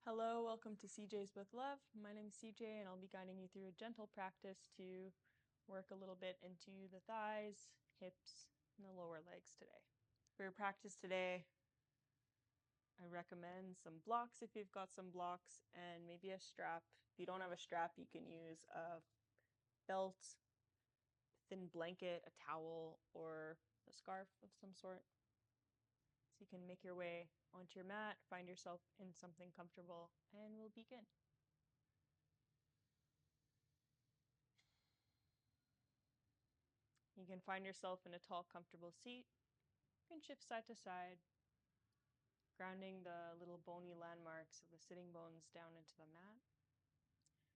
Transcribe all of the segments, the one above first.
Hello, welcome to CJ's with Love. My name is CJ and I'll be guiding you through a gentle practice to work a little bit into the thighs, hips, and the lower legs today. For your practice today, I recommend some blocks if you've got some blocks and maybe a strap. If you don't have a strap, you can use a belt, a thin blanket, a towel, or a scarf of some sort. So you can make your way onto your mat, find yourself in something comfortable, and we'll begin. You can find yourself in a tall, comfortable seat. You can shift side to side, grounding the little bony landmarks of the sitting bones down into the mat.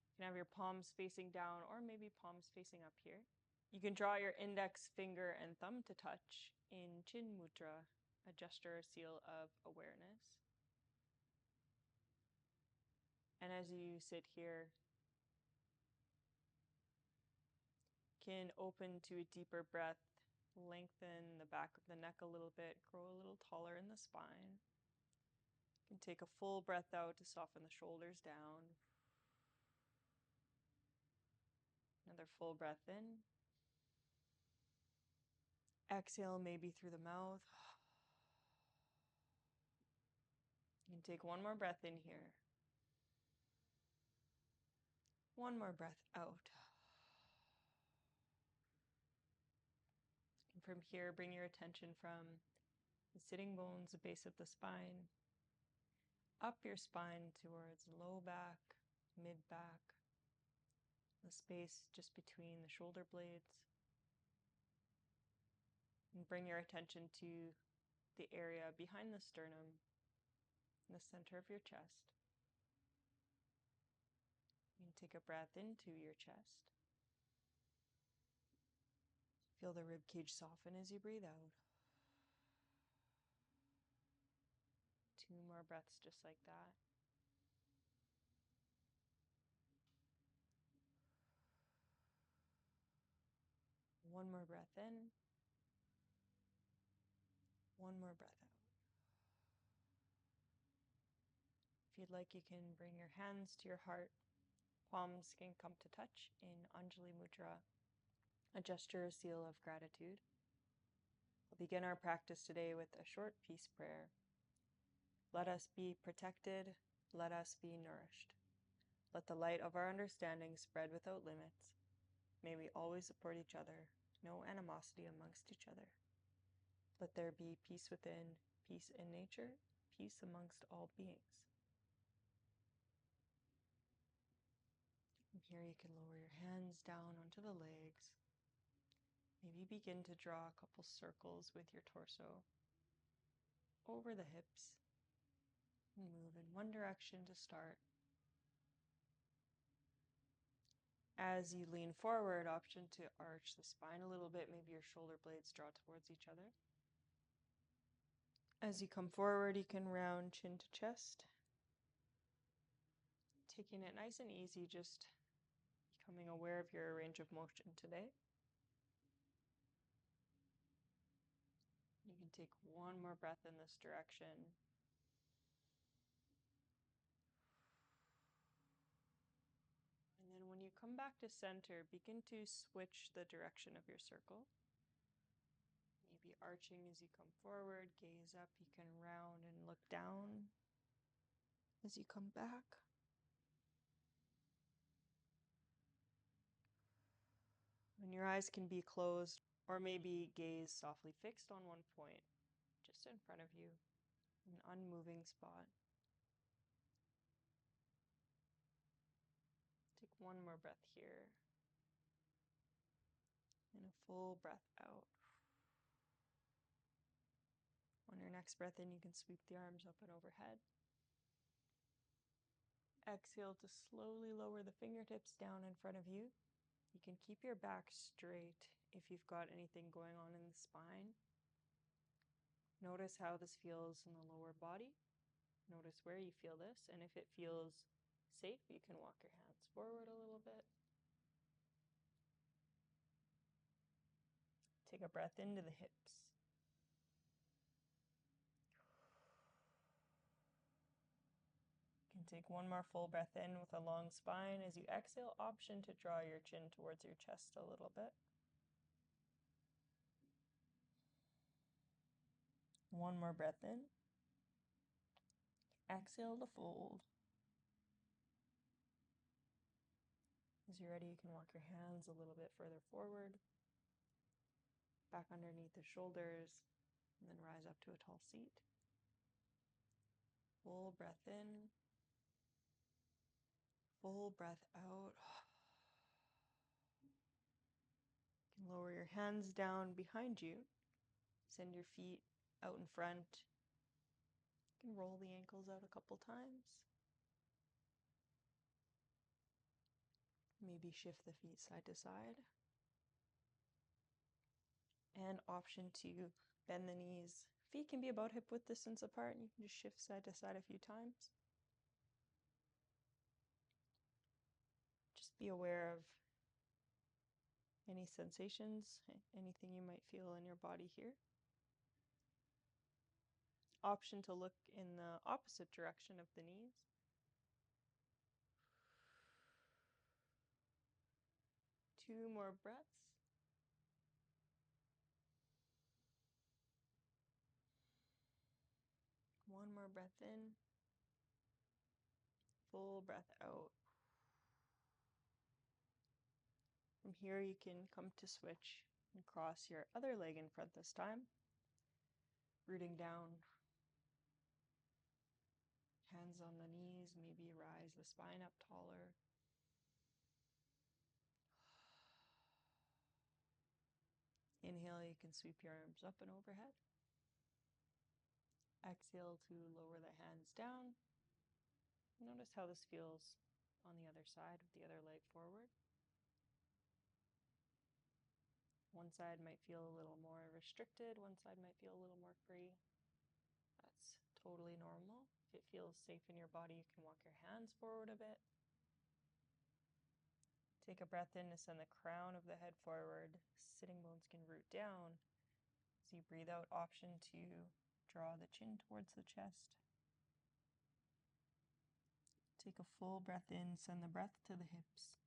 You can have your palms facing down or maybe palms facing up here. You can draw your index finger and thumb to touch in Chin Mudra, a gesture or seal of awareness. And as you sit here, can open to a deeper breath, lengthen the back of the neck a little bit, grow a little taller in the spine. You can take a full breath out to soften the shoulders down. Another full breath in. Exhale maybe through the mouth. You can take one more breath in here. One more breath out. And from here, bring your attention from the sitting bones, the base of the spine, up your spine towards low back, mid back, the space just between the shoulder blades. And bring your attention to the area behind the sternum, in the center of your chest. You can take a breath into your chest. Feel the rib cage soften as you breathe out. 2 more breaths just like that. One more breath in. One more breath out. If you'd like, you can bring your hands to your heart. Palms can come to touch in Anjali Mudra, a gesture or seal of gratitude. We'll begin our practice today with a short peace prayer. Let us be protected. Let us be nourished. Let the light of our understanding spread without limits. May we always support each other, no animosity amongst each other. Let there be peace within, peace in nature, peace amongst all beings. From here you can lower your hands down onto the legs. Maybe begin to draw a couple circles with your torso over the hips. And move in one direction to start. As you lean forward, option to arch the spine a little bit. Maybe your shoulder blades draw towards each other. As you come forward, you can round chin to chest. Taking it nice and easy, just becoming aware of your range of motion today. You can take one more breath in this direction. And then when you come back to center, begin to switch the direction of your circle. Maybe arching as you come forward, gaze up, you can round and look down as you come back. And your eyes can be closed or maybe gaze softly fixed on one point, just in front of you, an unmoving spot. Take one more breath here. And a full breath out. On your next breath in, you can sweep the arms up and overhead. Exhale to slowly lower the fingertips down in front of you. You can keep your back straight if you've got anything going on in the spine. Notice how this feels in the lower body. Notice where you feel this, and if it feels safe, you can walk your hands forward a little bit. Take a breath into the hips. You can Take one more full breath in with a long spine. As you exhale, option to draw your chin towards your chest a little bit. One more breath in. Exhale to fold. As you're ready, you can walk your hands a little bit further forward, back underneath the shoulders, and then rise up to a tall seat. Full breath in. Full breath out. You can lower your hands down behind you. Send your feet out in front. You can roll the ankles out a couple times. Maybe shift the feet side to side. And option to bend the knees. Feet can be about hip width distance apart, and you can just shift side to side a few times. Just be aware of any sensations, anything you might feel in your body here. Option to look in the opposite direction of the knees. Two more breaths. One more breath in. Full breath out. From here, you can come to switch and cross your other leg in front this time. Rooting down. Hands on the knees, maybe rise the spine up taller. Inhale, you can sweep your arms up and overhead. Exhale to lower the hands down. Notice how this feels on the other side with the other leg forward. One side might feel a little more restricted, one side might feel a little more free. That's totally normal. If it feels safe in your body, you can walk your hands forward a bit. Take a breath in to send the crown of the head forward. Sitting bones can root down. As you breathe out, option to draw the chin towards the chest. Take a full breath in, send the breath to the hips.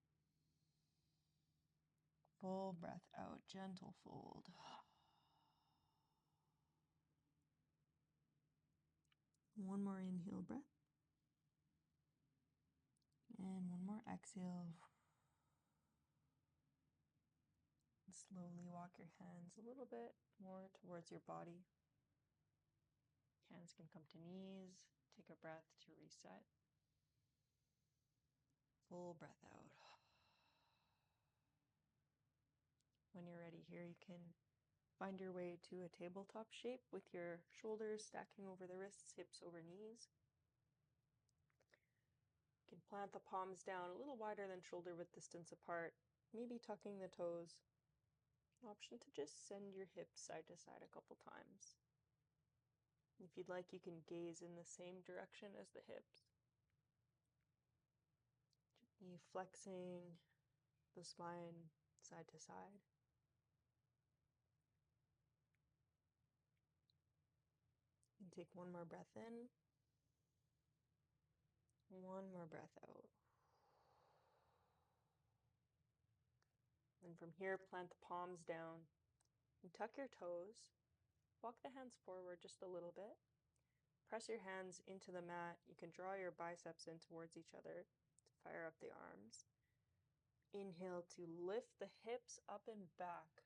Full breath out, gentle fold. One more inhale breath. And one more exhale. And slowly walk your hands a little bit more towards your body. Hands can come to knees. Take a breath to reset. Full breath out. When you're ready here, you can find your way to a tabletop shape with your shoulders stacking over the wrists, hips over knees. You can plant the palms down a little wider than shoulder width distance apart, maybe tucking the toes. Option to just send your hips side to side a couple times. If you'd like, you can gaze in the same direction as the hips. Gently flexing the spine side to side. And take one more breath in. One more breath out. And from here, plant the palms down and tuck your toes. Walk the hands forward just a little bit. Press your hands into the mat. You can draw your biceps in towards each other to fire up the arms. Inhale to lift the hips up and back.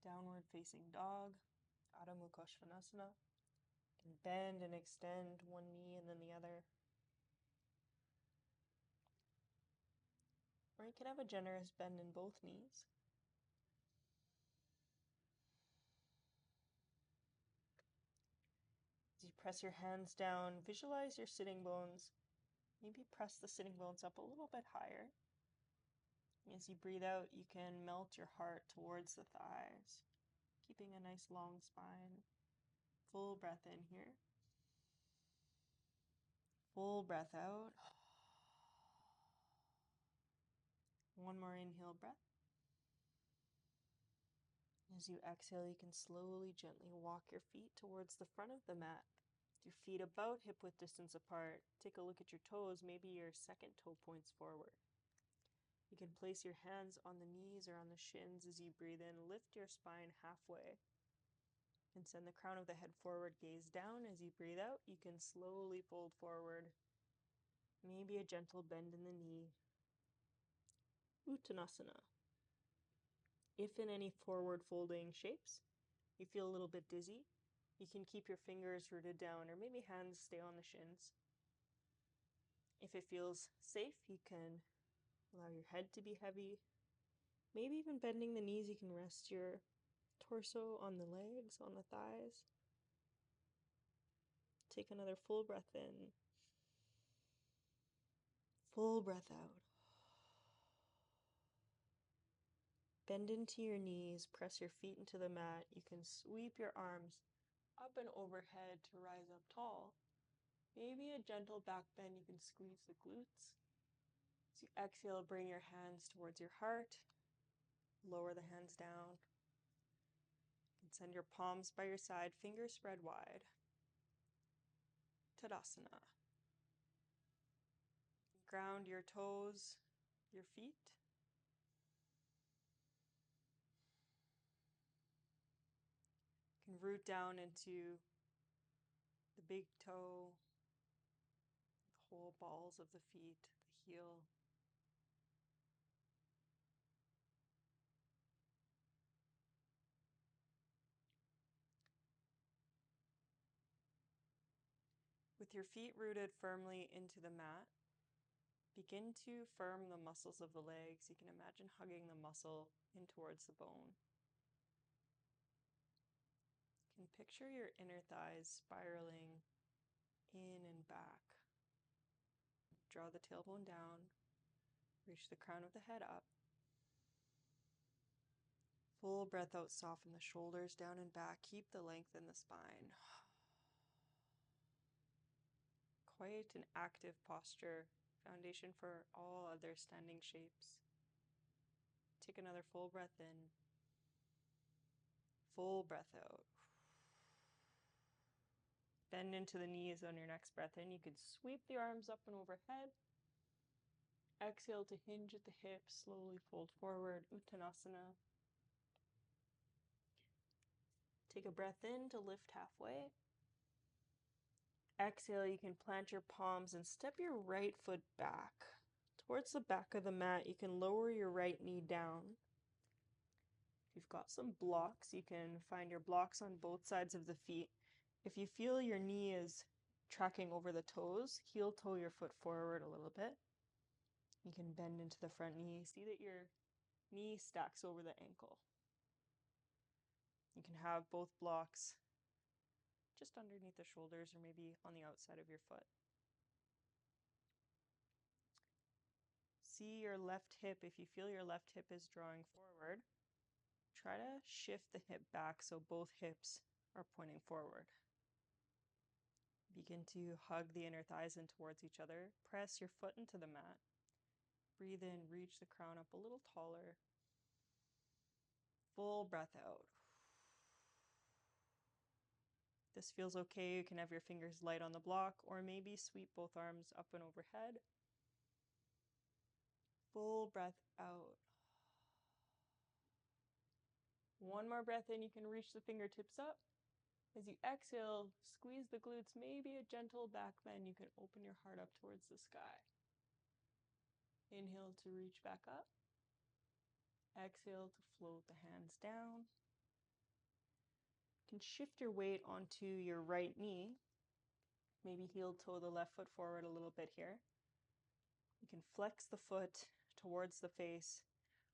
Downward facing dog, Adho Mukha Svanasana. You can bend and extend one knee and then the other. Or you can have a generous bend in both knees. As you press your hands down, visualize your sitting bones. Maybe press the sitting bones up a little bit higher. As you breathe out, you can melt your heart towards the thighs, keeping a nice long spine. Full breath in here. Full breath out. One more inhale breath. As you exhale, you can slowly, gently walk your feet towards the front of the mat. Your feet about hip width distance apart. Take a look at your toes. Maybe your second toe points forward. You can place your hands on the knees or on the shins as you breathe in. Lift your spine halfway and send the crown of the head forward. Gaze down as you breathe out. You can slowly fold forward. Maybe a gentle bend in the knee. Uttanasana. If in any forward folding shapes you feel a little bit dizzy, you can keep your fingers rooted down or maybe hands stay on the shins. If it feels safe, you can allow your head to be heavy. Maybe even bending the knees, you can rest your torso on the legs, on the thighs. Take another full breath in. Full breath out. Bend into your knees, press your feet into the mat. You can sweep your arms up and overhead to rise up tall. Maybe a gentle back bend, you can squeeze the glutes. As you exhale, bring your hands towards your heart. Lower the hands down. You can send your palms by your side, fingers spread wide. Tadasana. Ground your toes, your feet. You can root down into the big toe, the whole balls of the feet, the heel. With your feet rooted firmly into the mat, begin to firm the muscles of the legs. You can imagine hugging the muscle in towards the bone. You can picture your inner thighs spiraling in and back. Draw the tailbone down, reach the crown of the head up. Full breath out, soften the shoulders down and back. Keep the length in the spine. Quite an active posture, foundation for all other standing shapes. Take another full breath in. Full breath out. Bend into the knees on your next breath in. You could sweep the arms up and overhead. Exhale to hinge at the hips, slowly fold forward, Uttanasana. Take a breath in to lift halfway. Exhale, you can plant your palms and step your right foot back. Towards the back of the mat, you can lower your right knee down. If you've got some blocks, you can find your blocks on both sides of the feet. If you feel your knee is tracking over the toes, heel toe your foot forward a little bit. You can bend into the front knee. See that your knee stacks over the ankle. You can have both blocks just underneath the shoulders or maybe on the outside of your foot. See your left hip. If you feel your left hip is drawing forward, try to shift the hip back so both hips are pointing forward. Begin to hug the inner thighs in towards each other. Press your foot into the mat. Breathe in, reach the crown up a little taller. Full breath out. If this feels okay, you can have your fingers light on the block or maybe sweep both arms up and overhead. Full breath out. One more breath in, you can reach the fingertips up. As you exhale, squeeze the glutes, maybe a gentle back bend. You can open your heart up towards the sky. Inhale to reach back up. Exhale to float the hands down. You can shift your weight onto your right knee. Maybe heel toe the left foot forward a little bit here. You can flex the foot towards the face.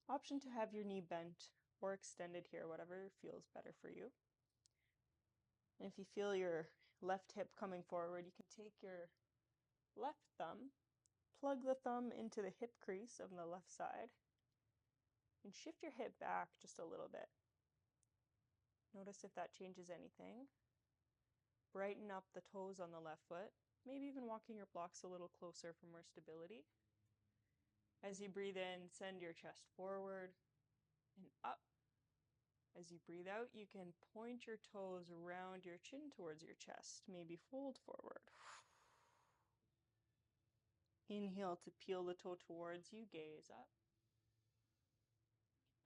Option to have your knee bent or extended here, whatever feels better for you. And if you feel your left hip coming forward, you can take your left thumb, plug the thumb into the hip crease of the left side, and shift your hip back just a little bit. Notice if that changes anything. Brighten up the toes on the left foot, maybe even walking your blocks a little closer for more stability. As you breathe in, send your chest forward and up. As you breathe out, you can point your toes around your chin towards your chest, maybe fold forward. Inhale to peel the toe towards you, gaze up.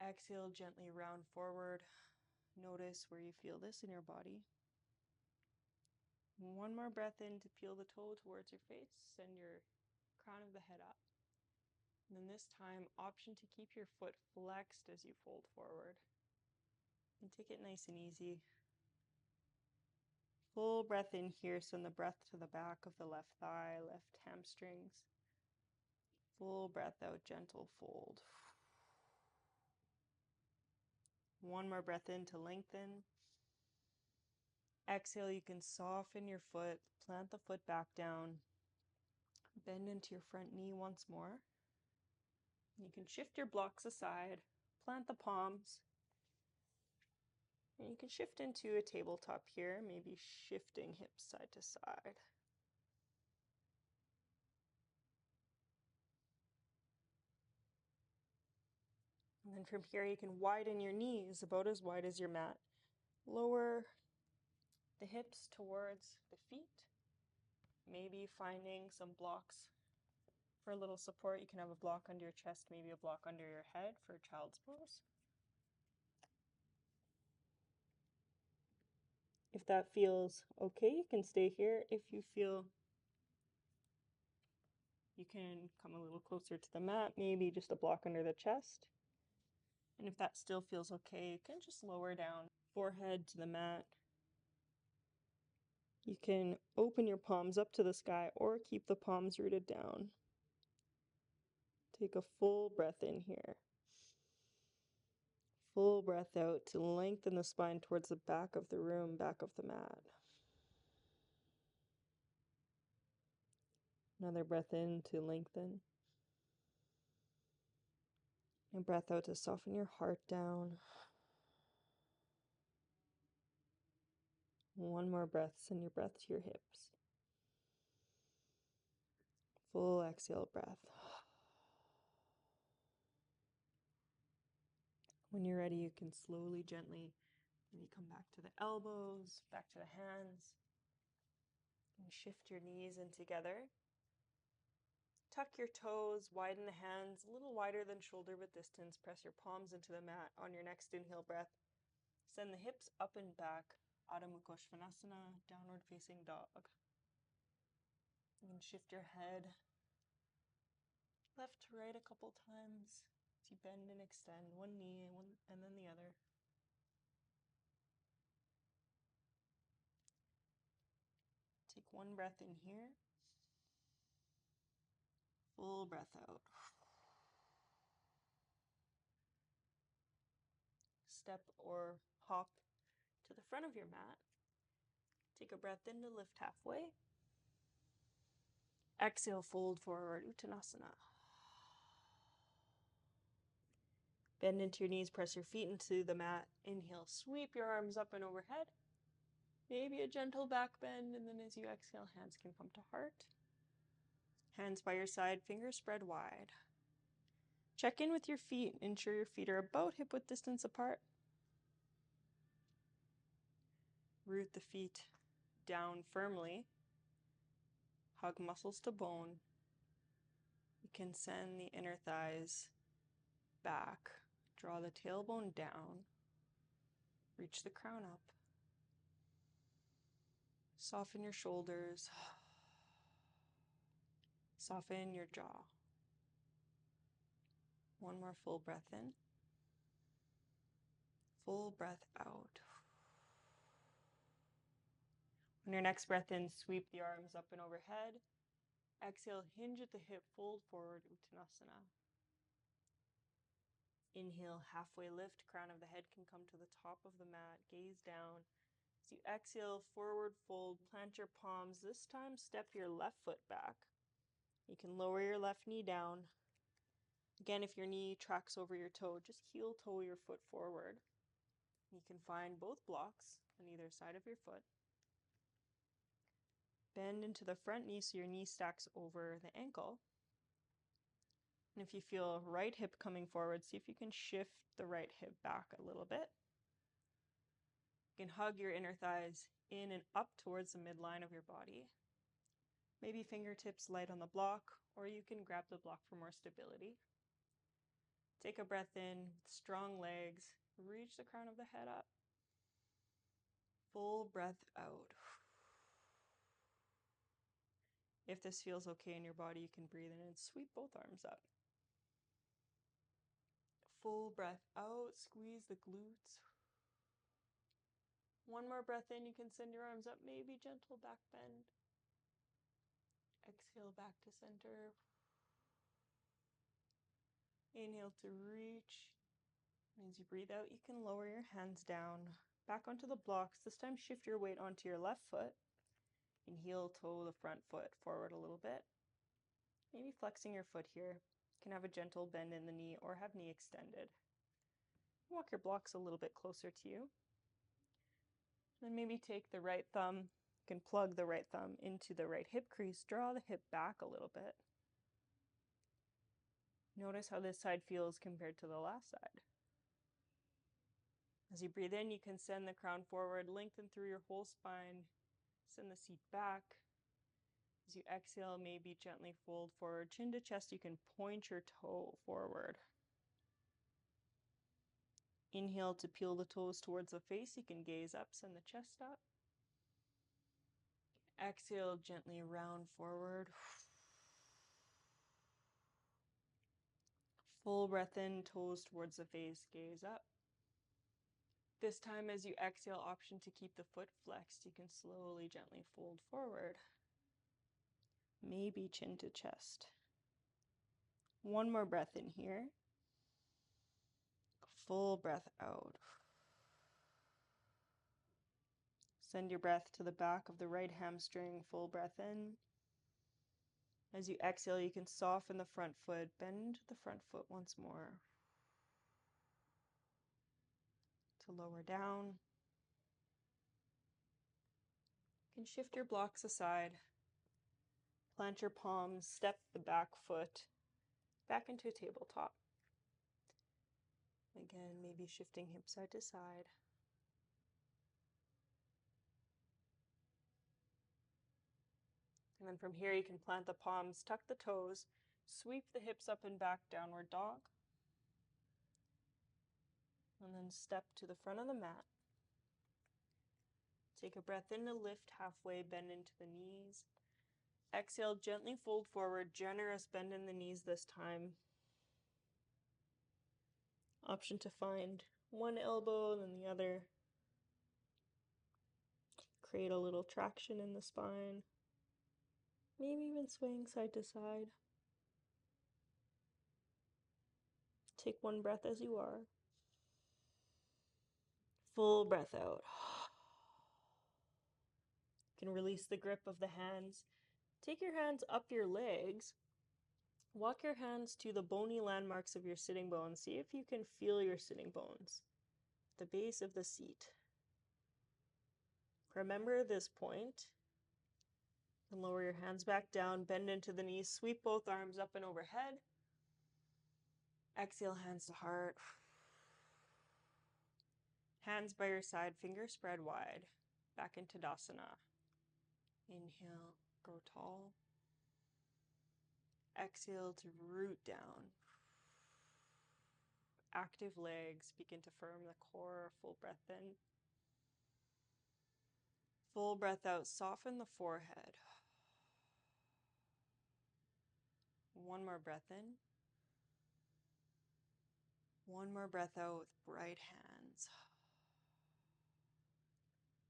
Exhale, gently round forward. Notice where you feel this in your body. One more breath in to peel the toe towards your face, send your crown of the head up. And then this time, option to keep your foot flexed as you fold forward. And take it nice and easy. Full breath in here, send the breath to the back of the left thigh, left hamstrings. Full breath out, gentle fold. One more breath in to lengthen. Exhale, you can soften your foot, plant the foot back down, bend into your front knee once more. You can shift your blocks aside, plant the palms, and you can shift into a tabletop here, maybe shifting hips side to side. And then from here, you can widen your knees about as wide as your mat. Lower the hips towards the feet, maybe finding some blocks for a little support. You can have a block under your chest, maybe a block under your head for child's pose. If that feels okay, you can stay here. If you feel you can come a little closer to the mat, maybe just a block under the chest. And if that still feels okay, you can just lower down, forehead to the mat. You can open your palms up to the sky or keep the palms rooted down. Take a full breath in here. Full breath out to lengthen the spine towards the back of the room, back of the mat. Another breath in to lengthen. And breath out to soften your heart down. One more breath, send your breath to your hips. Full exhale breath. When you're ready, you can slowly, gently, maybe come back to the elbows, back to the hands. And shift your knees in together. Tuck your toes, widen the hands, a little wider than shoulder width distance. Press your palms into the mat on your next inhale breath. Send the hips up and back. Adho Mukha Svanasana, downward facing dog. You can shift your head left to right a couple times as you bend and extend one knee and then the other. Take one breath in here. Full breath out. Step or hop to the front of your mat. Take a breath in to lift halfway. Exhale, fold forward, Uttanasana. Bend into your knees, press your feet into the mat. Inhale, sweep your arms up and overhead. Maybe a gentle back bend, and then as you exhale, hands can come to heart. Hands by your side, fingers spread wide. Check in with your feet. Ensure your feet are about hip-width distance apart. Root the feet down firmly. Hug muscles to bone. You can send the inner thighs back. Draw the tailbone down. Reach the crown up. Soften your shoulders. Soften your jaw. One more full breath in. Full breath out. On your next breath in, sweep the arms up and overhead. Exhale, hinge at the hip, fold forward, Uttanasana. Inhale, halfway lift, crown of the head can come to the top of the mat, gaze down. As you exhale, forward fold, plant your palms. This time, step your left foot back. You can lower your left knee down. Again, if your knee tracks over your toe, just heel toe your foot forward. You can find both blocks on either side of your foot. Bend into the front knee so your knee stacks over the ankle. And if you feel right hip coming forward, see if you can shift the right hip back a little bit. You can hug your inner thighs in and up towards the midline of your body. Maybe fingertips light on the block, or you can grab the block for more stability. Take a breath in, strong legs, reach the crown of the head up. Full breath out. If this feels okay in your body, you can breathe in and sweep both arms up. Full breath out, squeeze the glutes. One more breath in, you can send your arms up, maybe gentle back bend. Exhale back to center. Inhale to reach. And as you breathe out, you can lower your hands down, back onto the blocks. This time shift your weight onto your left foot and heel toe the front foot forward a little bit. Maybe flexing your foot here. You can have a gentle bend in the knee or have knee extended. Walk your blocks a little bit closer to you. Then maybe take the right thumb, you can plug the right thumb into the right hip crease, draw the hip back a little bit. Notice how this side feels compared to the last side. As you breathe in, you can send the crown forward, lengthen through your whole spine, send the seat back. As you exhale, maybe gently fold forward, chin to chest, you can point your toe forward. Inhale to peel the toes towards the face, you can gaze up, send the chest up. Exhale, gently round forward. Full breath in, toes towards the face, gaze up. This time as you exhale, option to keep the foot flexed, you can slowly, gently fold forward. Maybe chin to chest. One more breath in here. Full breath out. Send your breath to the back of the right hamstring, full breath in. As you exhale, you can soften the front foot, bend the front foot once more. To lower down. You can shift your blocks aside. Plant your palms, step the back foot back into a tabletop. Again, maybe shifting hip side to side. And then from here you can plant the palms, tuck the toes, sweep the hips up and back, downward dog. And then step to the front of the mat. Take a breath in to lift halfway, bend into the knees. Exhale, gently fold forward, generous bend in the knees this time. Option to find one elbow, then the other. Create a little traction in the spine. Maybe even swaying side to side. Take one breath as you are. Full breath out. You can release the grip of the hands. Take your hands up your legs. Walk your hands to the bony landmarks of your sitting bones. See if you can feel your sitting bones. The base of the seat. Remember this point. And lower your hands back down, bend into the knees, sweep both arms up and overhead. Exhale, hands to heart. Hands by your side, fingers spread wide. Back into Tadasana. Inhale, grow tall. Exhale to root down. Active legs, begin to firm the core, full breath in. Full breath out, soften the forehead. One more breath in. One more breath out with right hands.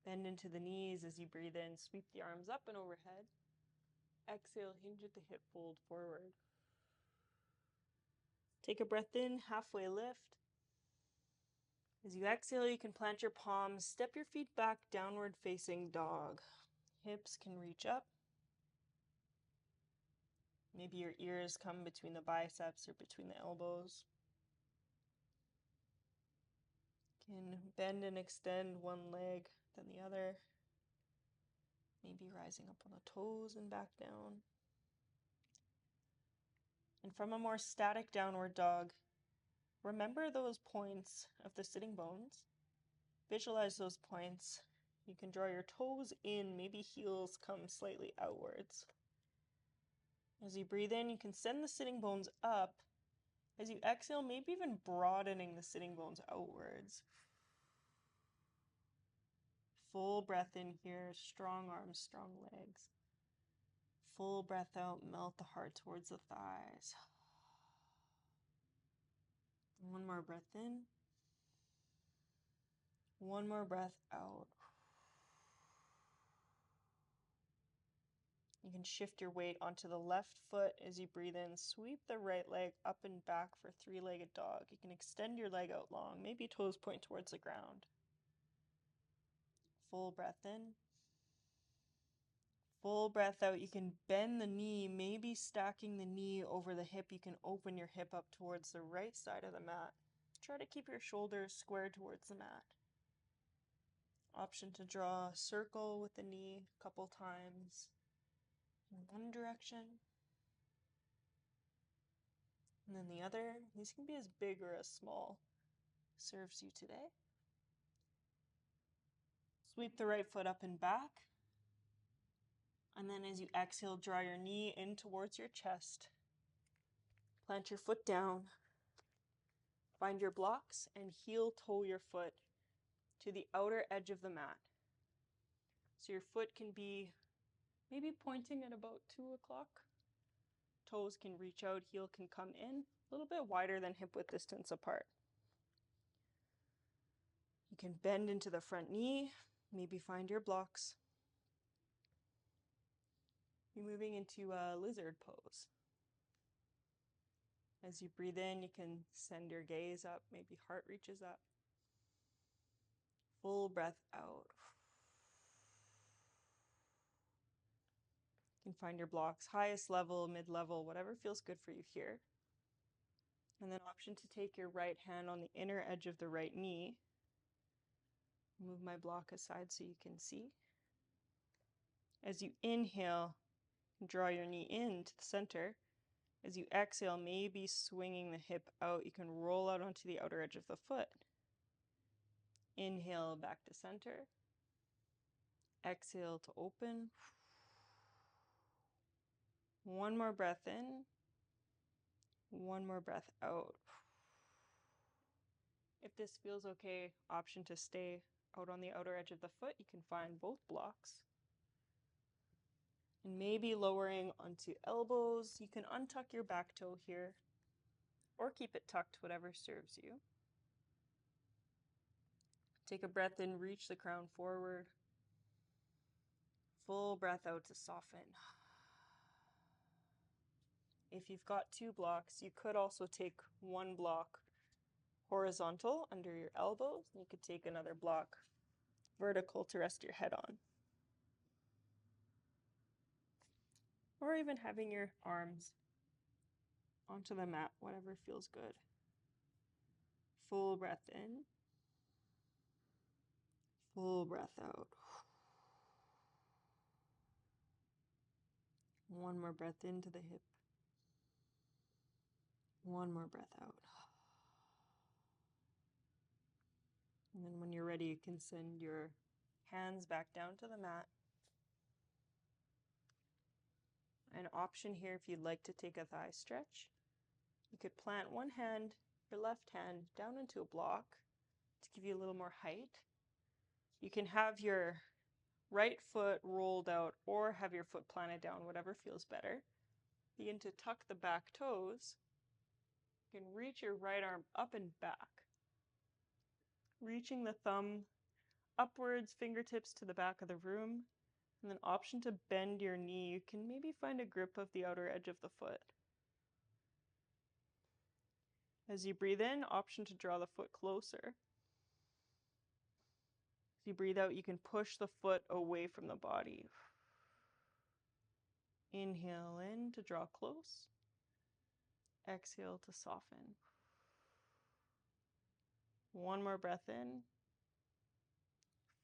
Bend into the knees as you breathe in, sweep the arms up and overhead. Exhale, hinge at the hip, fold forward. Take a breath in, halfway lift. As you exhale, you can plant your palms, step your feet back, downward facing dog. Hips can reach up. Maybe your ears come between the biceps or between the elbows. Can bend and extend one leg, then the other. Maybe rising up on the toes and back down. And from a more static downward dog, remember those points of the sitting bones. Visualize those points. You can draw your toes in, maybe heels come slightly outwards. As you breathe in, you can send the sitting bones up. As you exhale, maybe even broadening the sitting bones outwards. Full breath in here, strong arms, strong legs. Full breath out, melt the heart towards the thighs. One more breath in. One more breath out. You can shift your weight onto the left foot as you breathe in. Sweep the right leg up and back for three-legged dog. You can extend your leg out long. Maybe toes point towards the ground. Full breath in. Full breath out. You can bend the knee, maybe stacking the knee over the hip. You can open your hip up towards the right side of the mat. Try to keep your shoulders square towards the mat. Option to draw a circle with the knee a couple times in one direction. And then the other. These can be as big or as small. Serves you today. Sweep the right foot up and back. And then as you exhale, draw your knee in towards your chest. Plant your foot down. Find your blocks and heel toe your foot to the outer edge of the mat. So your foot can be maybe pointing at about 2 o'clock. Toes can reach out, heel can come in, a little bit wider than hip width distance apart. You can bend into the front knee, maybe find your blocks. You're moving into a lizard pose. As you breathe in, you can send your gaze up, maybe heart reaches up. Full breath out. You can find your blocks, highest level, mid-level, whatever feels good for you here. And then option to take your right hand on the inner edge of the right knee. Move my block aside so you can see. As you inhale, draw your knee in to the center. As you exhale, maybe swinging the hip out, you can roll out onto the outer edge of the foot. Inhale back to center. Exhale to open. One more breath in. One more breath out. If this feels okay, option to stay out on the outer edge of the foot. You can find both blocks. And maybe lowering onto elbows. You can untuck your back toe here or keep it tucked, whatever serves you. Take a breath in, reach the crown forward. Full breath out to soften. If you've got 2 blocks, you could also take 1 block horizontal under your elbows. You could take another block vertical to rest your head on. Or even having your arms onto the mat, whatever feels good. Full breath in. Full breath out. One more breath into the hip. One more breath out. And then when you're ready, you can send your hands back down to the mat. An option here if you'd like to take a thigh stretch. You could plant one hand, your left hand, down into a block to give you a little more height. You can have your right foot rolled out or have your foot planted down, whatever feels better. Begin to tuck the back toes. You can reach your right arm up and back. Reaching the thumb upwards, fingertips to the back of the room. And then option to bend your knee. You can maybe find a grip of the outer edge of the foot. As you breathe in, option to draw the foot closer. As you breathe out, you can push the foot away from the body. Inhale in to draw close. Exhale to soften. One more breath in.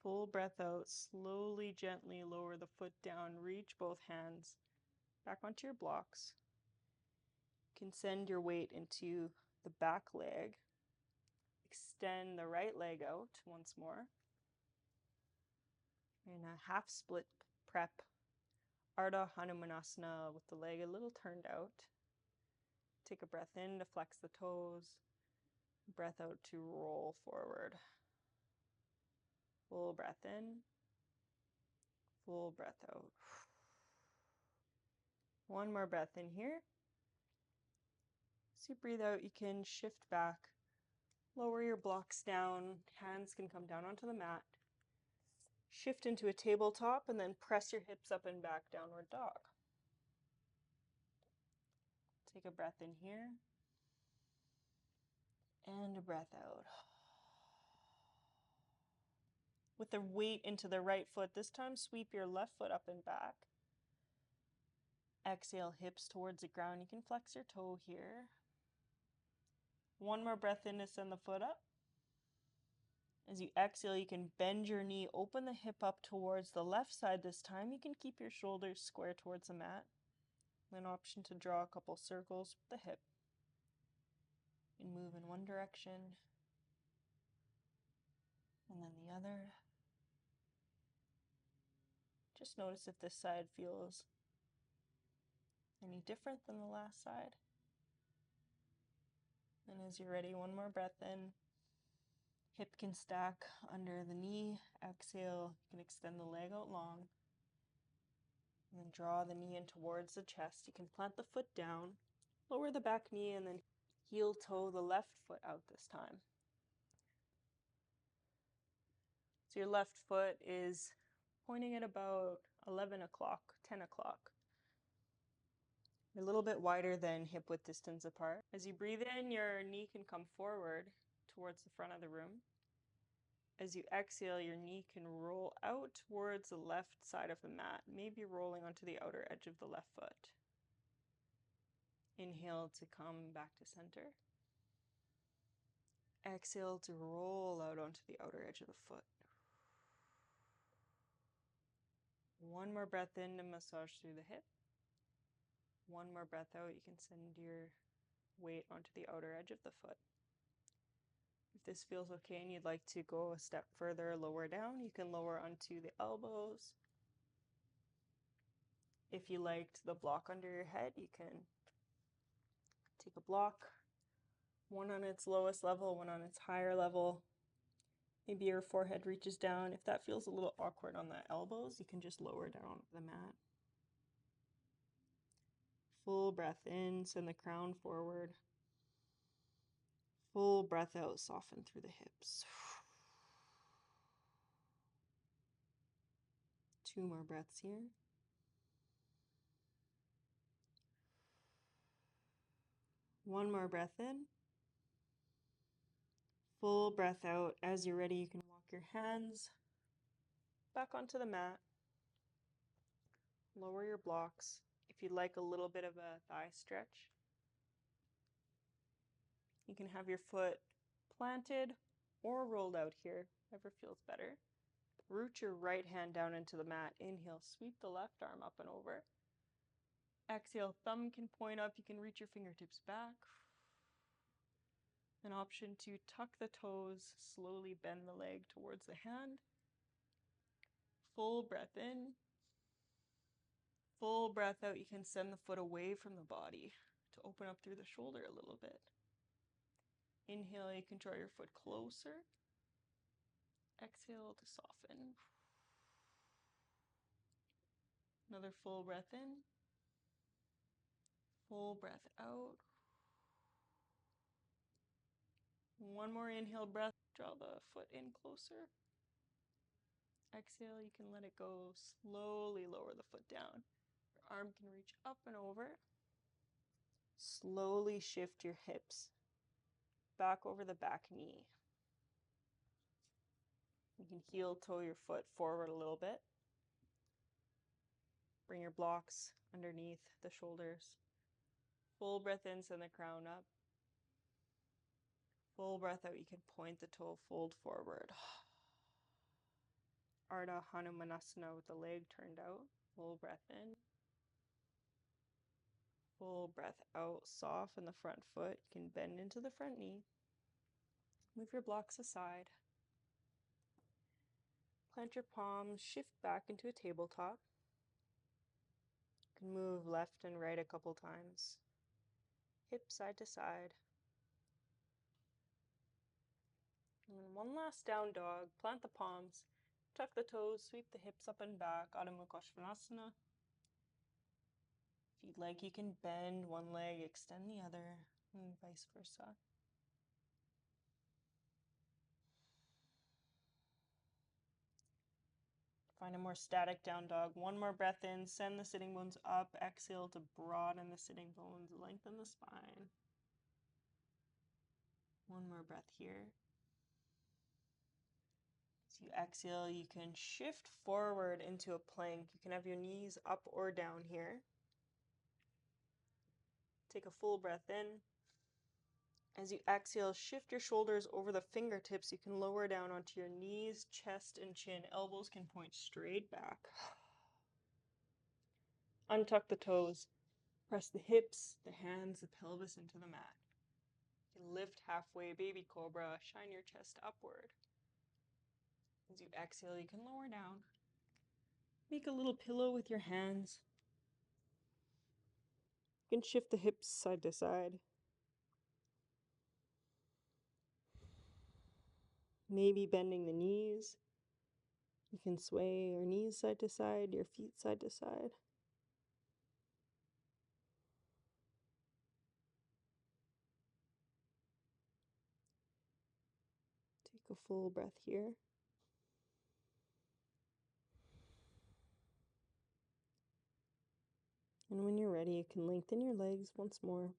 Full breath out. Slowly, gently lower the foot down. Reach both hands back onto your blocks. You can send your weight into the back leg. extend the right leg out once more. In a half split prep, Ardha Hanumanasana with the leg a little turned out. Take a breath in to flex the toes, breath out to roll forward. Full breath in, full breath out. One more breath in here. As you breathe out, you can shift back, lower your blocks down, hands can come down onto the mat. Shift into a tabletop and then press your hips up and back, downward dog. Take a breath in here and a breath out. With the weight into the right foot, this time sweep your left foot up and back. Exhale, hips towards the ground. You can flex your toe here. One more breath in to send the foot up. As you exhale, you can bend your knee, open the hip up towards the left side this time. You can keep your shoulders square towards the mat. An option to draw a couple circles with the hip. You can move in one direction and then the other. Just notice if this side feels any different than the last side. And as you're ready, one more breath in. Hip can stack under the knee. Exhale, you can extend the leg out long. And then draw the knee in towards the chest. You can plant the foot down, lower the back knee, and then heel toe the left foot out this time. So your left foot is pointing at about 11 o'clock, 10 o'clock. A little bit wider than hip width distance apart. As you breathe in, your knee can come forward towards the front of the room. As you exhale, your knee can roll out towards the left side of the mat, maybe rolling onto the outer edge of the left foot. Inhale to come back to center. Exhale to roll out onto the outer edge of the foot. One more breath in to massage through the hip. One more breath out, you can send your weight onto the outer edge of the foot. If this feels okay and you'd like to go a step further, lower down, you can lower onto the elbows. If you liked the block under your head, you can take a block, one on its lowest level, one on its higher level. Maybe your forehead reaches down. If that feels a little awkward on the elbows, you can just lower down the mat. Full breath in, send the crown forward. Full breath out, soften through the hips. 2 more breaths here. One more breath in. Full breath out. As you're ready, you can walk your hands back onto the mat. Lower your blocks. If you'd like a little bit of a thigh stretch, you can have your foot planted or rolled out here, whatever feels better. Root your right hand down into the mat. Inhale, sweep the left arm up and over. Exhale, thumb can point up. You can reach your fingertips back. An option to tuck the toes, slowly bend the leg towards the hand. Full breath in. Full breath out. You can send the foot away from the body to open up through the shoulder a little bit. Inhale, you can draw your foot closer. Exhale to soften. Another full breath in. Full breath out. One more inhale breath. Draw the foot in closer. Exhale, you can let it go. Slowly lower the foot down. Your arm can reach up and over. Slowly shift your hips back over the back knee. You can heel toe your foot forward a little bit. Bring your blocks underneath the shoulders. Full breath in, send the crown up. Full breath out, you can point the toe, fold forward. Ardha Hanumanasana with the leg turned out. Full breath in. Full breath out, soften the front foot. You can bend into the front knee. Move your blocks aside. Plant your palms, shift back into a tabletop. You can move left and right a couple times. Hip side to side. And then one last down dog. Plant the palms, tuck the toes, sweep the hips up and back. Adho Mukha Svanasana. If you'd like, you can bend one leg, extend the other, and vice versa. Find a more static down dog. One more breath in, send the sitting bones up. Exhale to broaden the sitting bones, lengthen the spine. One more breath here. As you exhale, you can shift forward into a plank. You can have your knees up or down here. Take a full breath in. As you exhale, shift your shoulders over the fingertips. You can lower down onto your knees, chest, and chin. Elbows can point straight back. Untuck the toes. Press the hips, the hands, the pelvis into the mat. You can lift halfway, baby cobra. Shine your chest upward. As you exhale, you can lower down. Make a little pillow with your hands. You can shift the hips side to side. Maybe bending the knees. You can sway your knees side to side, your feet side to side. Take a full breath here. And when you're ready, you can lengthen your legs once more.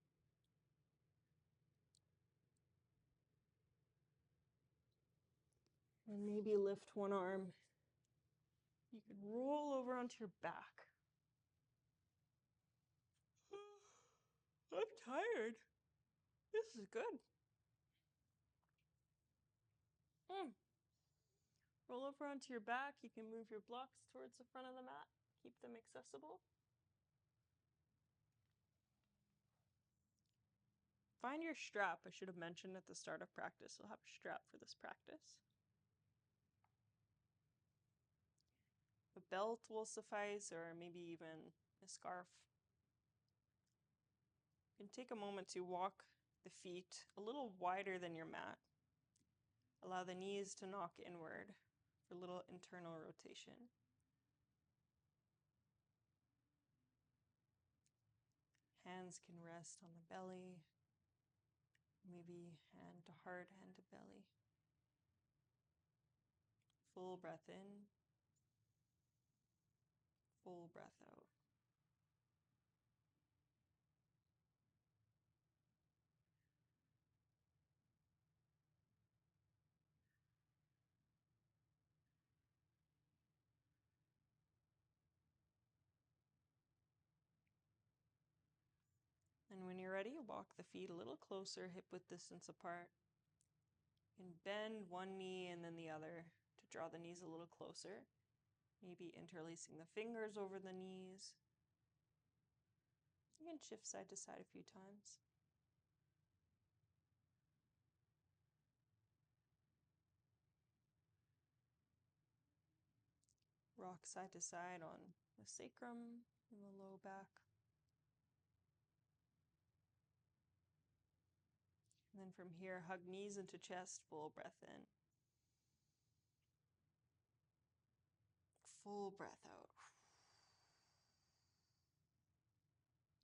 And maybe lift one arm. You can roll over onto your back. I'm tired. This is good. Roll over onto your back. You can move your blocks towards the front of the mat. Keep them accessible. Find your strap. I should have mentioned at the start of practice, you'll have a strap for this practice. A belt will suffice, or maybe even a scarf. You can take a moment to walk the feet a little wider than your mat. Allow the knees to knock inward for a little internal rotation. Hands can rest on the belly, maybe hand to heart, hand to belly. Full breath in, full breath out. And when you're ready, walk the feet a little closer, hip width distance apart. You can bend one knee and then the other to draw the knees a little closer. Maybe interlacing the fingers over the knees. You can shift side to side a few times. Rock side to side on the sacrum and the low back. And then from here, hug knees into chest, full breath in. Full breath out.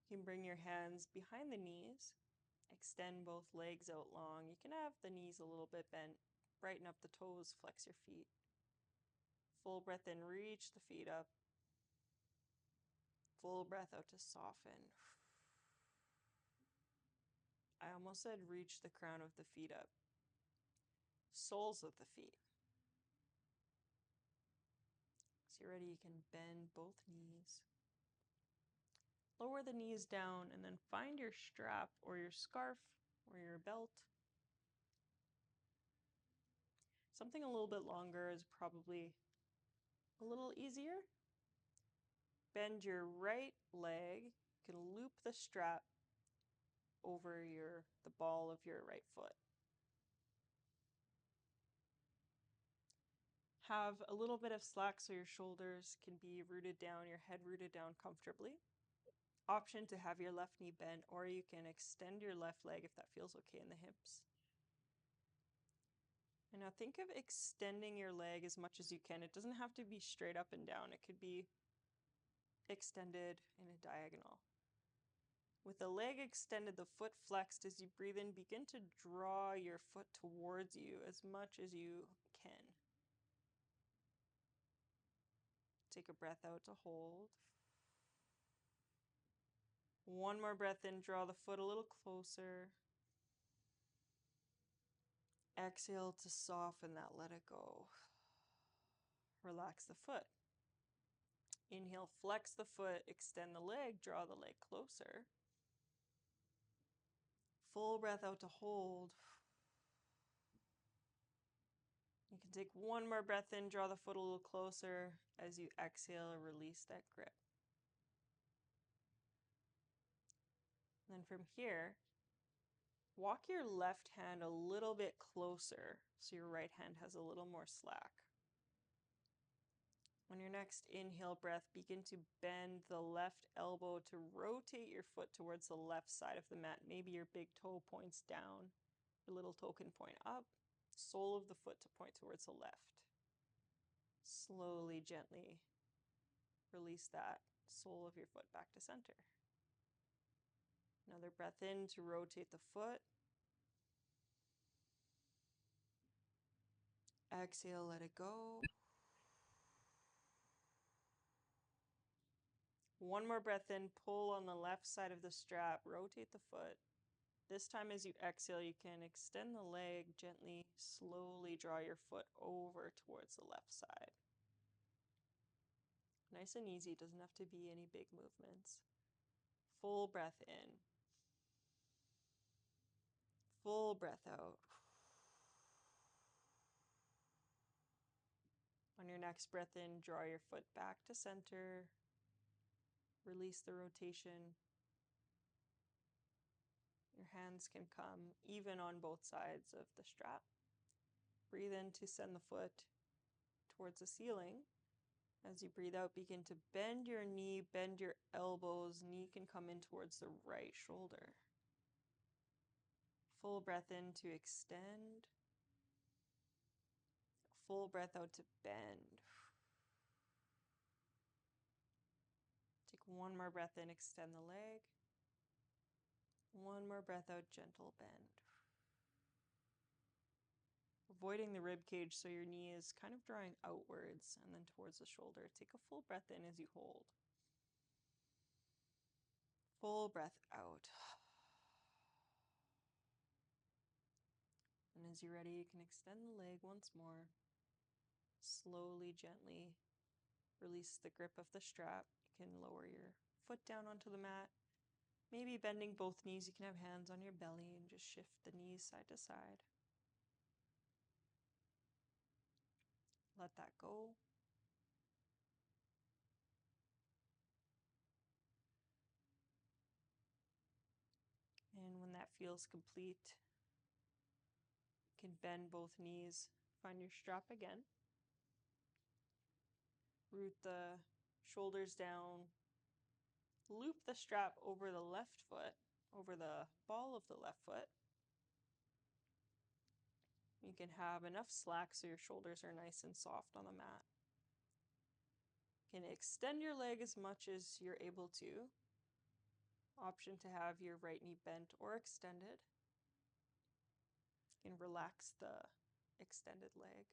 You can bring your hands behind the knees. Extend both legs out long. You can have the knees a little bit bent. Brighten up the toes, flex your feet. Full breath in, reach the feet up. Full breath out to soften. I almost said reach the crown of the feet up. Soles of the feet. So you're ready, you can bend both knees. Lower the knees down and then find your strap or your scarf or your belt. Something a little bit longer is probably a little easier. Bend your right leg. You can loop the strap over the ball of your right foot. have a little bit of slack so your shoulders can be rooted down, your head rooted down comfortably. Option to have your left knee bent, or you can extend your left leg if that feels okay in the hips. And now think of extending your leg as much as you can. It doesn't have to be straight up and down. It could be extended in a diagonal. With the leg extended, the foot flexed, as you breathe in, begin to draw your foot towards you as much as you can. Take a breath out to hold. One more breath in, draw the foot a little closer. Exhale to soften that, let it go. Relax the foot. Inhale, flex the foot, extend the leg, draw the leg closer. Full breath out to hold. You can take one more breath in, draw the foot a little closer. As you exhale, release that grip. And then from here, walk your left hand a little bit closer so your right hand has a little more slack. On your next inhale breath, begin to bend the left elbow to rotate your foot towards the left side of the mat. Maybe your big toe points down, your little toe can point up, sole of the foot to point towards the left. Slowly, gently release that sole of your foot back to center. Another breath in to rotate the foot. Exhale, let it go. One more breath in, pull on the left side of the strap, rotate the foot. This time as you exhale, you can extend the leg gently, slowly draw your foot over towards the left side. Nice and easy, doesn't have to be any big movements. Full breath in. Full breath out. On your next breath in, draw your foot back to center. Release the rotation. Your hands can come even on both sides of the strap. Breathe in to send the foot towards the ceiling. As you breathe out, begin to bend your knee, bend your elbows. Knee can come in towards the right shoulder. Full breath in to extend. Full breath out to bend. Take one more breath in, extend the leg. One more breath out, gentle bend. Avoiding the rib cage so your knee is kind of drawing outwards and then towards the shoulder. Take a full breath in as you hold. Full breath out. And as you're ready, you can extend the leg once more. Slowly, gently release the grip of the strap. You can lower your foot down onto the mat. Maybe bending both knees. You can have hands on your belly and just shift the knees side to side. Let that go. And when that feels complete, you can bend both knees. Find your strap again. Root the shoulders down. Loop the strap over the left foot, over the ball of the left foot. You can have enough slack so your shoulders are nice and soft on the mat. You can extend your leg as much as you're able to. Option to have your right knee bent or extended. You can relax the extended leg.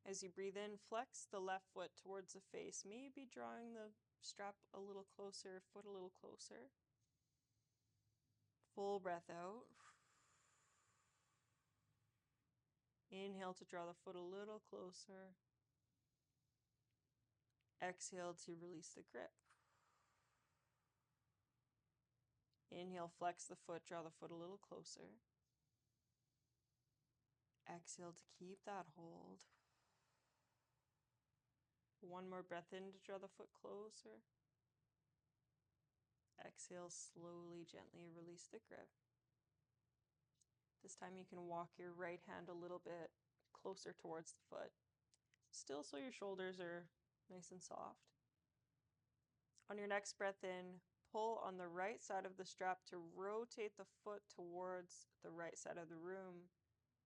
As you breathe in, flex the left foot towards the face, maybe drawing the strap a little closer, foot a little closer. Full breath out. Inhale to draw the foot a little closer. Exhale to release the grip. Inhale, flex the foot, draw the foot a little closer. Exhale to keep that hold. One more breath in to draw the foot closer. Exhale, slowly, gently release the grip. This time you can walk your right hand a little bit closer towards the foot. still so your shoulders are nice and soft. On your next breath in, pull on the right side of the strap to rotate the foot towards the right side of the room.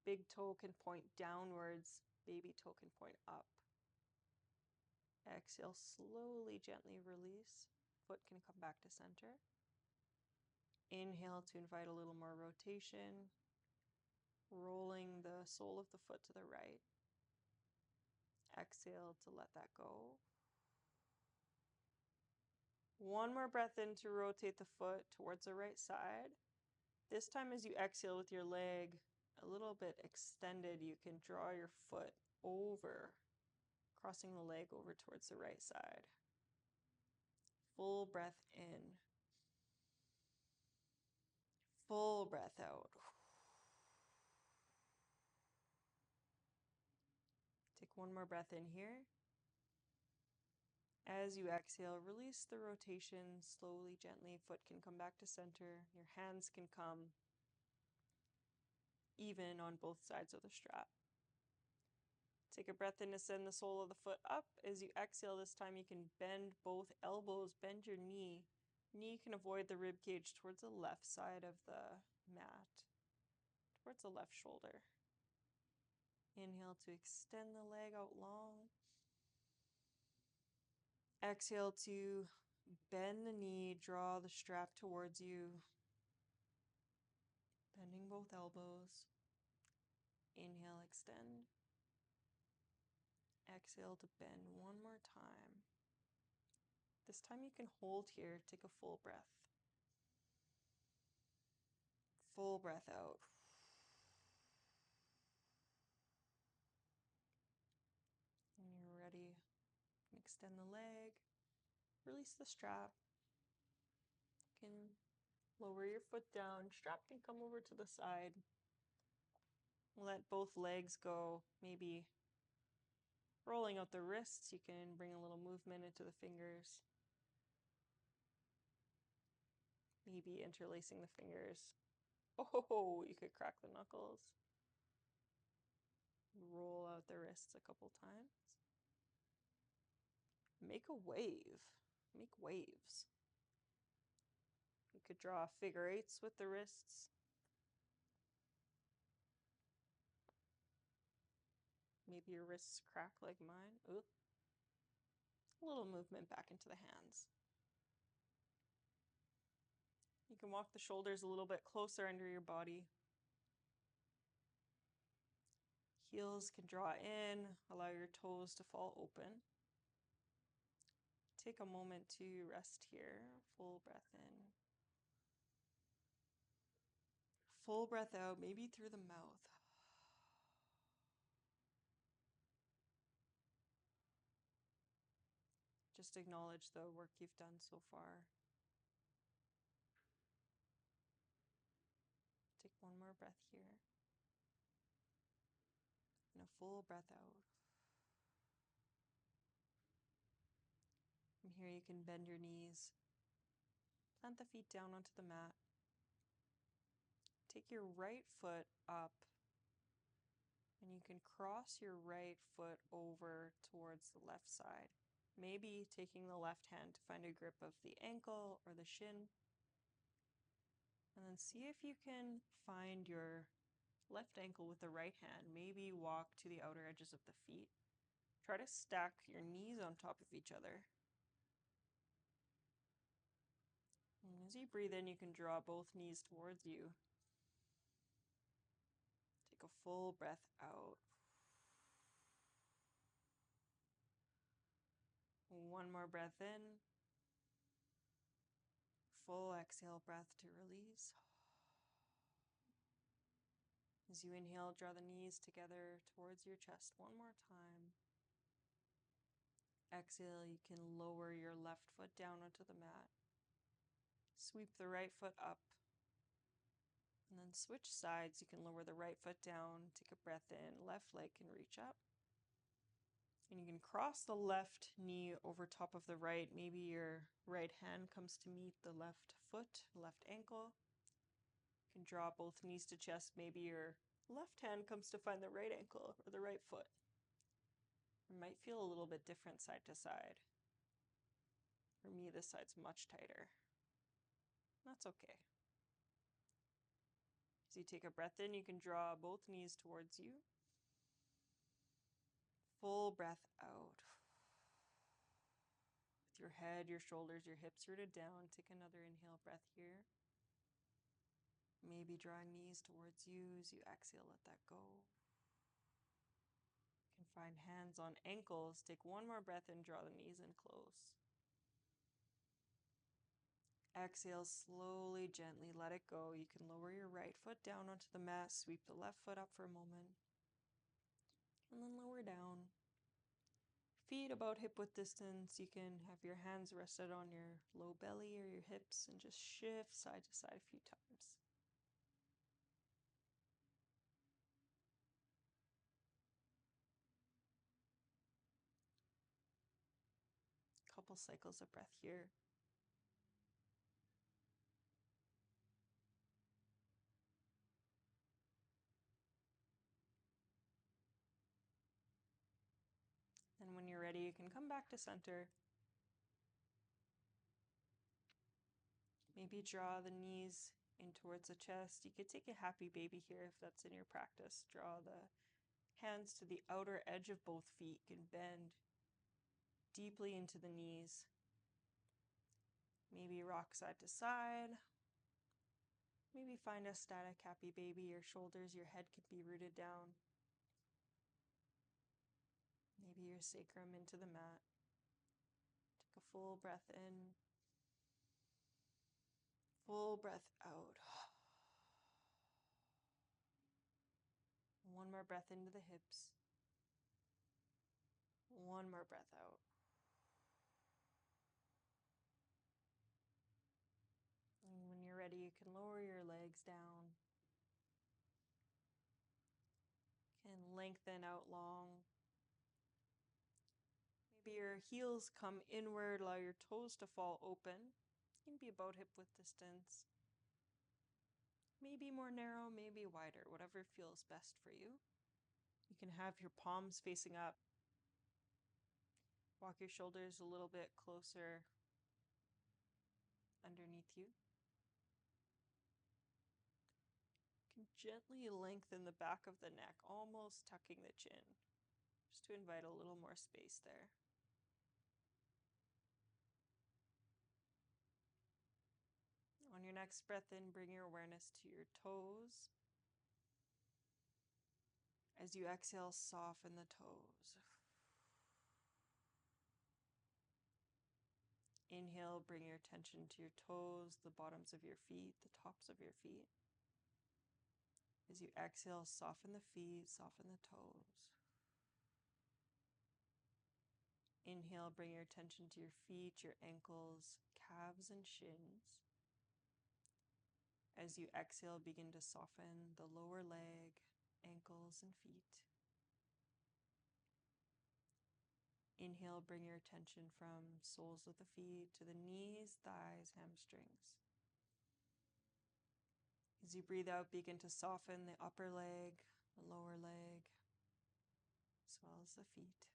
Big toe can point downwards, baby toe can point up. Exhale, slowly, gently release. Foot can come back to center. Inhale to invite a little more rotation, rolling the sole of the foot to the right. Exhale to let that go. One more breath in to rotate the foot towards the right side. This time as you exhale with your leg a little bit extended, you can draw your foot over, crossing the leg over towards the right side. Full breath in. Full breath out. Take one more breath in here. As you exhale, release the rotation slowly, gently. Foot can come back to center. Your hands can come even on both sides of the strap. Take a breath in to send the sole of the foot up. As you exhale this time, you can bend both elbows, bend your knee. Knee can avoid the rib cage towards the left side of the mat, towards the left shoulder. Inhale to extend the leg out long. Exhale to bend the knee, draw the strap towards you. Bending both elbows. Inhale, extend. Exhale to bend one more time. This time you can hold here. Take a full breath. Full breath out. When you're ready, extend the leg. Release the strap. You can lower your foot down. Strap can come over to the side. Let both legs go. Maybe rolling out the wrists. You can bring a little movement into the fingers. Maybe interlacing the fingers. Oh, you could crack the knuckles. Roll out the wrists a couple times. Make a wave. Make waves. You could draw figure eights with the wrists. Maybe your wrists crack like mine. Ooh. A little movement back into the hands. You can walk the shoulders a little bit closer under your body. Heels can draw in, allow your toes to fall open. Take a moment to rest here. Full breath in. Full breath out, maybe through the mouth. Just acknowledge the work you've done so far. Take one more breath here. And a full breath out. From here you can bend your knees. Plant the feet down onto the mat. Take your right foot up. And you can cross your right foot over towards the left side. Maybe taking the left hand to find a grip of the ankle or the shin. And then see if you can find your left ankle with the right hand. Maybe walk to the outer edges of the feet. Try to stack your knees on top of each other. And as you breathe in, you can draw both knees towards you. Take a full breath out. One more breath in. Full exhale breath to release. As you inhale, draw the knees together towards your chest one more time. Exhale, you can lower your left foot down onto the mat. Sweep the right foot up. And then switch sides. You can lower the right foot down, take a breath in. Left leg can reach up. And you can cross the left knee over top of the right. Maybe your right hand comes to meet the left foot, left ankle. You can draw both knees to chest. Maybe your left hand comes to find the right ankle or the right foot. It might feel a little bit different side to side. For me, this side's much tighter. That's okay. As you take a breath in, you can draw both knees towards you. Full breath out. With your head, your shoulders, your hips rooted down, take another inhale breath here. Maybe drawing knees towards you. As you exhale, let that go. You can find hands on ankles. Take one more breath in, draw the knees in close. Exhale, slowly, gently, let it go. You can lower your right foot down onto the mat, sweep the left foot up for a moment, and then lower down. Feet about hip width distance. You can have your hands rested on your low belly or your hips and just shift side to side a few times. Couple cycles of breath here. And when you're ready, you can come back to center. Maybe draw the knees in towards the chest. You could take a happy baby here if that's in your practice. Draw the hands to the outer edge of both feet. You can bend deeply into the knees. Maybe rock side to side. Maybe find a static happy baby. Your shoulders, your head could be rooted down. Maybe your sacrum into the mat. Take a full breath in. Full breath out. One more breath into the hips. One more breath out. And when you're ready, you can lower your legs down. You can lengthen out long. Maybe your heels come inward, allow your toes to fall open. You can be about hip width distance. Maybe more narrow, maybe wider, whatever feels best for you. You can have your palms facing up. Walk your shoulders a little bit closer underneath you. You can gently lengthen the back of the neck, almost tucking the chin, just to invite a little more space there. On your next breath in, bring your awareness to your toes. As you exhale, soften the toes. Inhale, bring your attention to your toes, the bottoms of your feet, the tops of your feet. As you exhale, soften the feet, soften the toes. Inhale, bring your attention to your feet, your ankles, calves, and shins. As you exhale, begin to soften the lower leg, ankles, and feet. Inhale, bring your attention from soles of the feet to the knees, thighs, hamstrings. As you breathe out, begin to soften the upper leg, the lower leg, as well as the feet.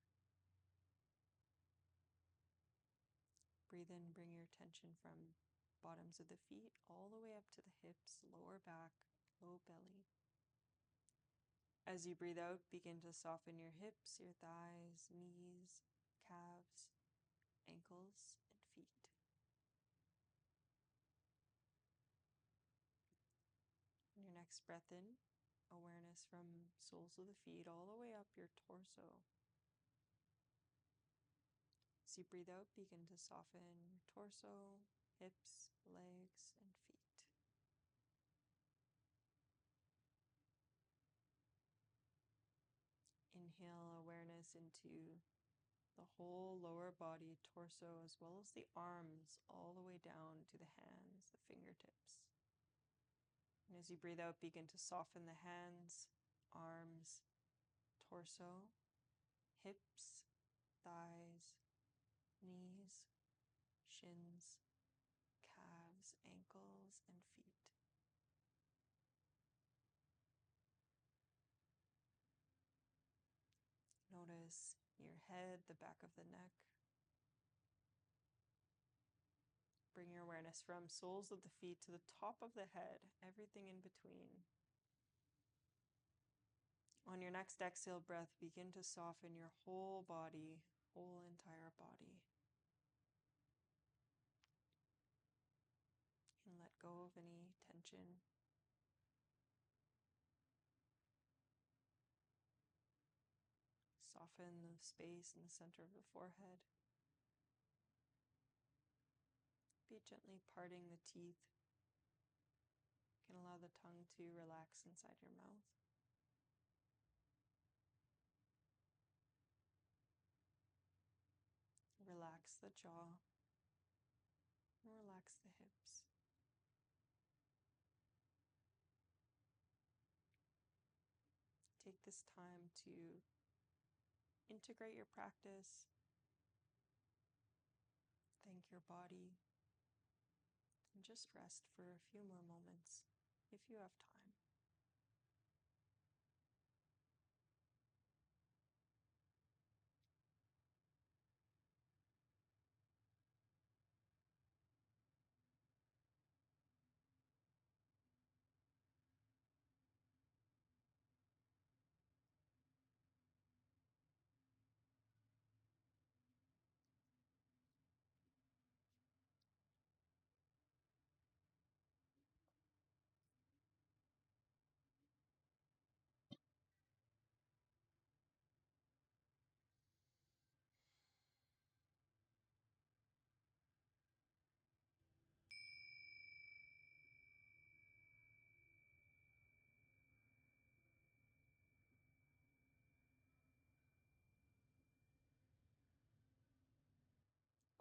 Breathe in, bring your attention from bottoms of the feet all the way up to the hips, lower back, low belly. As you breathe out, begin to soften your hips, your thighs, knees, calves, ankles, and feet. On your next breath in, awareness from soles of the feet all the way up your torso. As you breathe out, begin to soften your torso, hips, legs, and feet. Inhale awareness into the whole lower body, torso, as well as the arms, all the way down to the hands, the fingertips. And as you breathe out, begin to soften the hands, arms, torso, hips, thighs, knees, shins, calves, ankles, and feet. Notice your head, the back of the neck. Bring your awareness from soles of the feet to the top of the head, everything in between. On your next exhale breath, begin to soften your whole body, whole entire body. And let go of any tension. Soften the space in the center of the forehead. Be gently parting the teeth. You can allow the tongue to relax inside your mouth. Relax the jaw. Relax the hips. Take this time to integrate your practice. Thank your body. And just rest for a few more moments if you have time.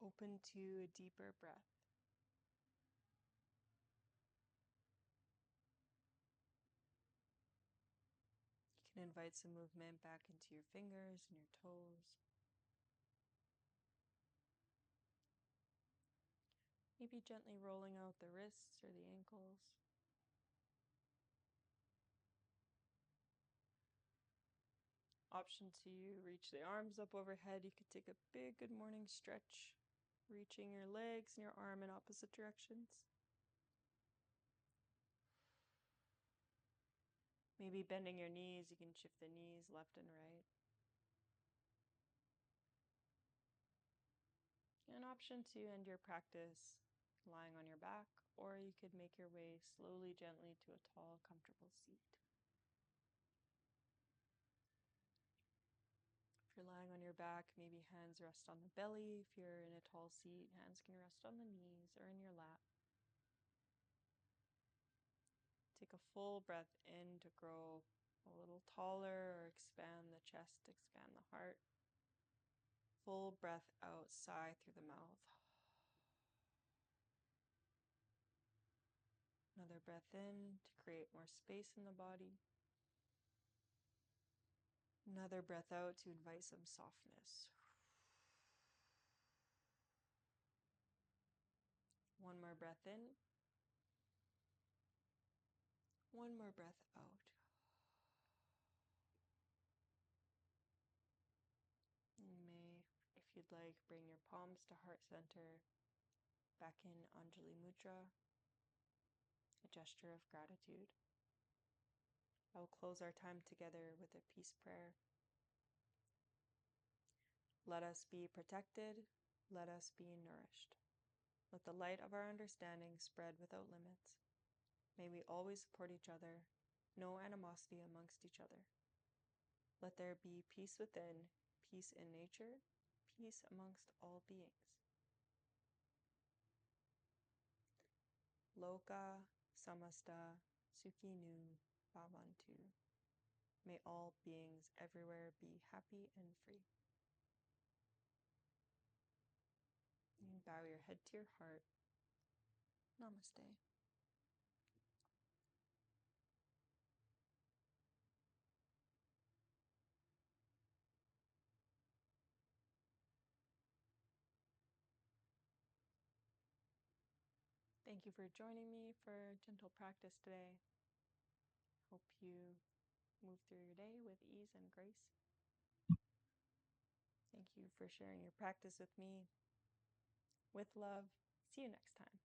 Open to a deeper breath. You can invite some movement back into your fingers and your toes. Maybe gently rolling out the wrists or the ankles. Option to reach the arms up overhead. You could take a big good morning stretch, reaching your legs and your arm in opposite directions. Maybe bending your knees. You can shift the knees left and right. An option to end your practice lying on your back, or you could make your way slowly, gently to a tall, comfortable seat. If you're lying on your back, maybe hands rest on the belly. If you're in a tall seat, hands can rest on the knees or in your lap. Take a full breath in to grow a little taller or expand the chest, expand the heart. Full breath out, sigh through the mouth. Another breath in to create more space in the body. Another breath out to invite some softness. One more breath in. One more breath out. You may, if you'd like, bring your palms to heart center, back in Anjali Mudra, a gesture of gratitude. I will close our time together with a peace prayer. Let us be protected. Let us be nourished. Let the light of our understanding spread without limits. May we always support each other, no animosity amongst each other. Let there be peace within, peace in nature, peace amongst all beings. Loka samasta sukhinu bhavantu. May all beings everywhere be happy and free. You bow your head to your heart. Namaste. Thank you for joining me for gentle practice today. Hope you move through your day with ease and grace. Thank you for sharing your practice with me. With love. See you next time.